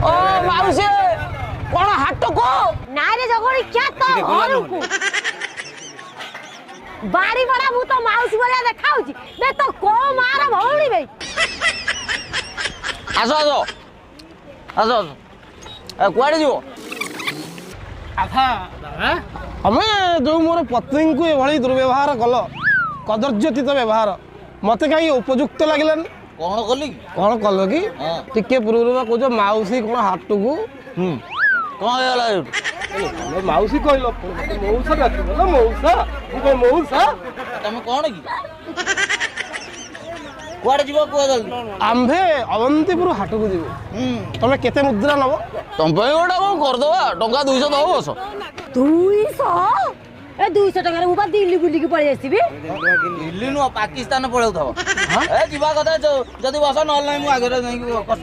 ओ माउसी कौन हाट को ना रे जगड़ी क्या तो घर को बाड़ी बड़ा मु तो माउसी भलिया देखाउची बे तो को मार भौणी बे आसो आसो आसो कुआड़े जीव आथा हमें जो मोर पत्नी को एभली दुर्व्यवहार कल कदर्यतीत व्यवहार मत कहीं उपयुक्त लगे कौन कली कौन कल कि टिके पूर्व कौच माउसी कौन हाट को कौन होगला माउसी कहल मौसा डाकिल मौसा मौसा तुम कौन कि कुआड़े जीव कुआ जल्दी आम्भे अवंतीपुर हाट को जीव तमें केते मुद्रा नब तुम गोटा कौन करदवा टंका 200 दब बस 200 ए 200 टका रे उबा दिल्ली बुली के पळे आसीबी दिल्ली नु पाकिस्तान पळेउ थब ए जीवा कथा जदी बस न नहीं मु आगे नहीं कस